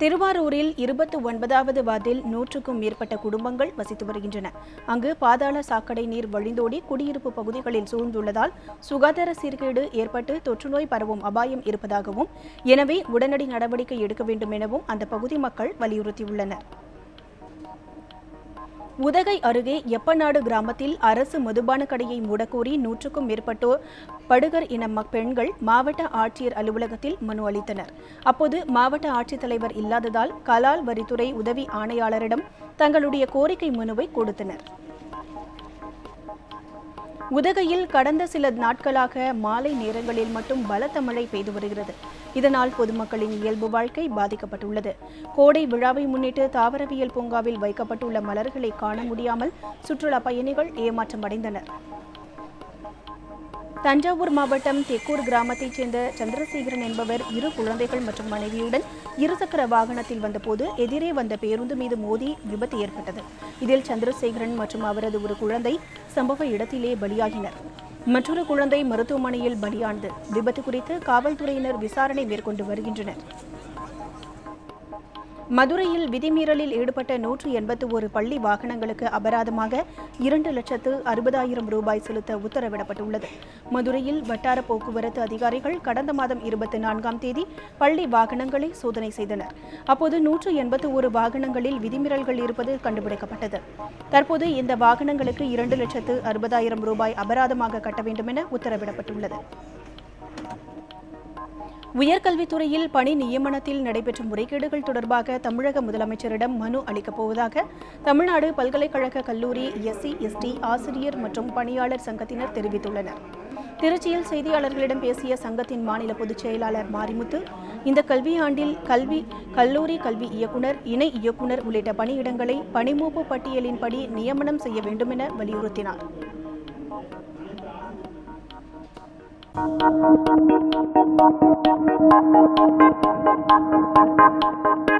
திருவாரூரில் 29வது வார்டில் 100க்கும் மேற்பட்ட குடும்பங்கள் வசித்து வருகின்றன. அங்கு பாதாள சாக்கடை நீர் வழிந்தோடி குடியிருப்பு பகுதிகளில் சூழ்ந்துள்ளதால் சுகாதார சீர்கேடு ஏற்பட்டு தொற்றுநோய் பரவும் அபாயம் இருப்பதாகவும், எனவே உடனடி நடவடிக்கை எடுக்க வேண்டும் எனவும் அந்த பகுதி மக்கள் வலியுறுத்தியுள்ளனர். உதகை அருகே எப்பநாடு கிராமத்தில் அரசு மதுபான கடையை மூடக்கோரி 100க்கும் மேற்பட்டோர் படுகர் இன பெண்கள் மாவட்ட ஆட்சியர் அலுவலகத்தில் மனு அளித்தனர். அப்போது மாவட்ட ஆட்சித்தலைவர் இல்லாததால் கலால் வரித்துறை உதவி ஆணையாளரிடம் தங்களுடைய கோரிக்கை மனுவை கொடுத்தனர். உதகையில் கடந்த சில நாட்களாக மாலை நேரங்களில் மட்டும் பலத்த மழை பெய்து வருகிறது. இதனால் பொதுமக்களின் இயல்பு வாழ்க்கை பாதிக்கப்பட்டுள்ளது. கோடை விழாவை முன்னிட்டு தாவரவியல் பூங்காவில் வைக்கப்பட்டுள்ள மலர்களை காண முடியாமல் சுற்றுலா பயணிகள் ஏமாற்றம் அடைந்தனர். தஞ்சாவூர் மாவட்டம் தெக்கூர் கிராமத்தைச் சேர்ந்த சந்திரசேகரன் என்பவர் 2 குழந்தைகள் மற்றும் மனைவியுடன் இருசக்கர வாகனத்தில் வந்தபோது எதிரே வந்த பேருந்து மீது மோதி விபத்து ஏற்பட்டது. இதில் சந்திரசேகரன் மற்றும் அவரது ஒரு குழந்தை சம்பவ இடத்திலே பலியாகினர். மற்றொரு குழந்தை மருத்துவமனையில் பலியானது. விபத்து குறித்து காவல்துறையினர் விசாரணை மேற்கொண்டு வருகின்றனர். மதுரையில் விதிமீறலில் ஈடுபட்ட 181 பள்ளி வாகனங்களுக்கு அபராதமாக 2,60,000 ரூபாய் செலுத்த உத்தரவிடப்பட்டுள்ளது. மதுரையில் வட்டார போக்குவரத்து அதிகாரிகள் கடந்த மாதம் 24ஆம் தேதி பள்ளி வாகனங்களை சோதனை செய்தனர். அப்போது 181 வாகனங்களில் விதிமீறல்கள் இருப்பது கண்டுபிடிக்கப்பட்டது. தற்போது இந்த வாகனங்களுக்கு 2,60,000 ரூபாய் அபராதமாக கட்ட வேண்டும் என உத்தரவிடப்பட்டுள்ளது. உயர்கல்வித்துறையில் பணி நியமனத்தில் நடைபெற்ற முறைகேடுகள் தொடர்பாக தமிழக முதலமைச்சரிடம் மனு அளிக்கப் போவதாக தமிழ்நாடு பல்கலைக்கழக கல்லூரி SC/ST ஆசிரியர் மற்றும் பணியாளர் சங்கத்தினர் தெரிவித்துள்ளனர். திருச்சியில் செய்தியாளர்களிடம் பேசிய சங்கத்தின் மாநில பொதுச் செயலாளர் மாரிமுத்து, இந்த கல்வியாண்டில் கல்லூரி கல்வி இயக்குநர், இணை இயக்குநர் உள்ளிட்ட பணியிடங்களை பணிமூப்பு பட்டியலின்படி நியமனம் செய்ய வேண்டும் என வலியுறுத்தினார். Thank you.